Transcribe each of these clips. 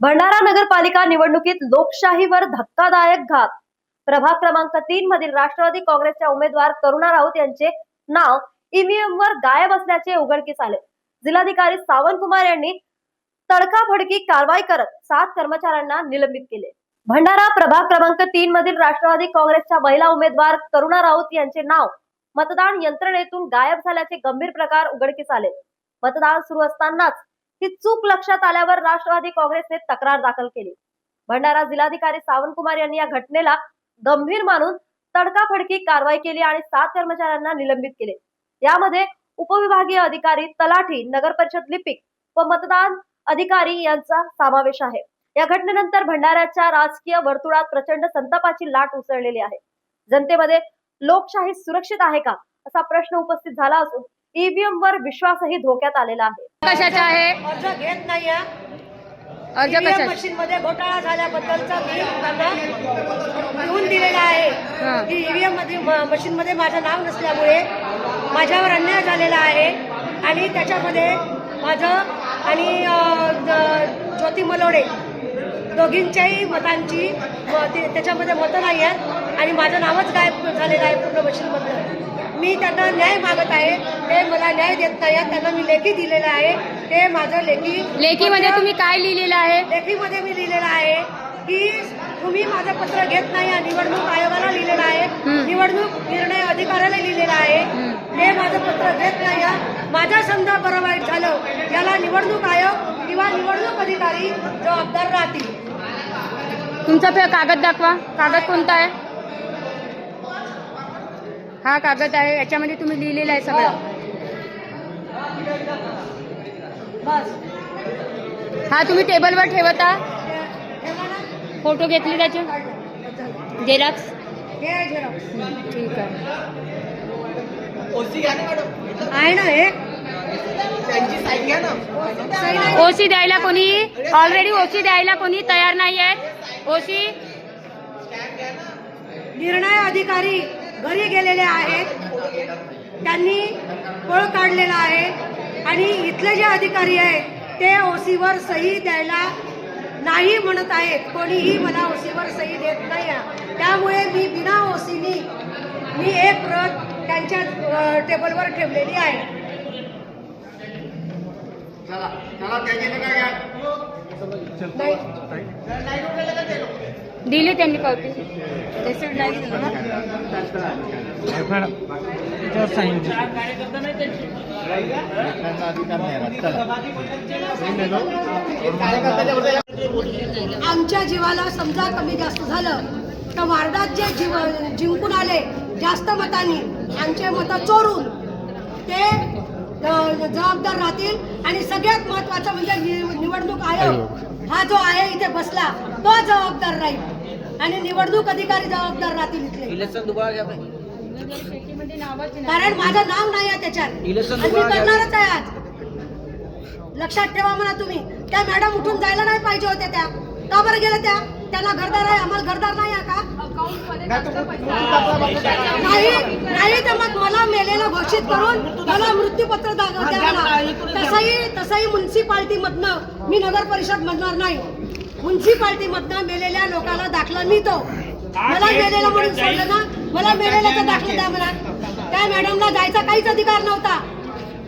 भंडारा नगरपालिका निवडणुकीत लोकशाहीवर धक्कादायक घात। प्रभाग क्रमांक 3 मधील राष्ट्रवादी काँग्रेसच्या उमेदवार करुणा राऊत यांचे नाव ईव्हीएम वर गायब असल्याचे उघडकीस आले। जिल्हाधिकारी सावंत कुमार यांनी तडकाफडकी कारवाई करत 7 कर्मचाऱ्यांना निलंबित केले। भंडारा प्रभाग क्रमांक 3 मधील राष्ट्रवादी काँग्रेसच्या महिला उमेदवार करुणा राऊत यांचे नाव मतदान यंत्रणेतून गायब झाल्याचे गंभीर प्रकार उघडकीस आले। मतदान सुरू असतानाच ही चूक लक्षात आल्यावर राष्ट्रवादी काँग्रेसने तक्रार दाखल केली। भंडारा जिल्हाधिकारी सावंत कुमार यांनी या घटनेला गंभीर मानून तडकाफडकी कारवाई केली आणि 7 कर्मचाऱ्यांना निलंबित केले। यामध्ये उपविभागीय अधिकारी, तलाठी, नगर परिषद लिपिक व मतदान अधिकारी यांचा समावेश आहे। या घटनेनंतर भंडाऱ्याच्या राजकीय वर्तुळात प्रचंड संतापाची लाट उसळलेली आहे। जनतेमध्ये लोकशाही सुरक्षित आहे का असा प्रश्न उपस्थित झाला असून ईव्हीएम वर विश्वासही धोक्यात आलेला आहे। कशाचा आहे? अर्ज घेत नाही अर्ज कशाचा? मशीन मध्ये घोटाळा झाल्याबद्दलचा मी त्यांना लिहून दिलेला आहे की ईव्हीएम मध्ये मशीन मध्ये माझं नाव नसल्यामुळे माझ्यावर अन्याय झालेला आहे आणि त्याच्यामध्ये माझं आणि ज्योती मलोडे दोघींच्याही मतांची त्याच्यामध्ये मतं नाही आहेत आणि माझं नावच गायब झालेलं आहे पूर्ण मशीनमधलं। मी त्यांना न्याय मागत आहे, ते मला न्याय देत नाही। त्यांना मी लेखी दिलेलं आहे, ते माझं लेखीमध्ये तुम्ही काय लिहिलेलं आहे? लेखीमध्ये मी लिहिलेलं आहे की तुम्ही माझं पत्र घेत नाही, निवडणूक आयोगाला लिहिलेलं आहे, निवडणूक निर्णय अधिकाऱ्याला लिहिलेलं आहे, ते माझं पत्र घेत नाही। माझा समजा बरं वाईट झालं याला निवडणूक आयोग किंवा निवडणूक अधिकारी जबाबदार राहतील। तुमचा कागद दाखवा। कागद कोणता आहे? हा कागद आहे, याच्यामध्ये तुम्ही लिहिलेलं आहे सगळं। बस हा तुम्ही टेबलवर ठेवता? फोटो घेतले त्याचे? झेरॉक्स? ठीक आहे। आहे ना हे ओसी द्यायला कोणी ऑलरेडी ओसी द्यायला कोणी तयार नाही आहेत। ओसी निर्णय अधिकारी घरी गेलेले आहेत, त्यांनी पळ काढलेला आहे आणि इथले जे अधिकारी आहेत ते ओसीवर सही द्यायला नाही म्हणत आहेत। कोणीही मला ओसीवर सही देत नाही, त्यामुळे मी बिना ओसीनी मी एक प्रत त्यांच्या टेबलवर ठेवलेली आहे। दिली त्यांनी पावती? आमच्या जीवाला समजा कमी जास्त झालं तर वार्डात जे जिंकून आले जास्त मतांनी आमचे मतं चोरून ते जबाबदार राहतील आणि सगळ्यात महत्वाचं म्हणजे निवडणूक आयोग हा जो आहे इथे बसला तो जबाबदार राहील आणि निवडणूक अधिकारी जबाबदार राहतील इथले। कारण माझं नाव नाही आहे त्याच्यात, मी करणारच आहे आज। लक्षात ठेवा म्हणा तुम्ही। त्या मॅडम उठून जायला नाही पाहिजे होत्या, त्या का बरं गेल्या? त्यांना घरदार आहे, आम्हाला घरदार नाही आहे का? नाही तर मग मला मेलेला घोषित करून मला मृत्यूपत्र द्या। तसंही म्युन्सिपाल्टी मधनं मी नगर परिषद म्हणणार नाही। म्युन्सिपाल्टी मधनं मेलेल्या लोकांना दाखला मिळतो। मला मेलेला म्हणून सोडलं ना, मला मेलेल्याचा दाखला द्या मला। त्या मॅडमला जायचा काहीच अधिकार नव्हता,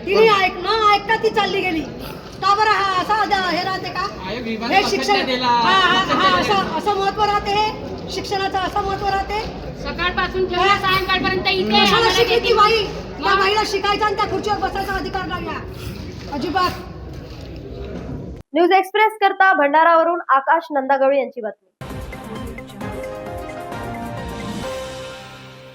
तिने ऐकता ती चालली गेली। का बरं हा असा हे राहते का? हे शिक्षण असं महत्व राहते, हे शिक्षणाचं असं महत्व राहते। सकाळपासून सायंकाळपर्यंत इथे शिकली ती बाई, त्या बाईला शिकायचा आणि त्या खुर्चीवर बसायचा अधिकार नाही अजिबात। न्यूज एक्सप्रेस करता भंडारावरून आकाश नंदागवळी यांची बातमी।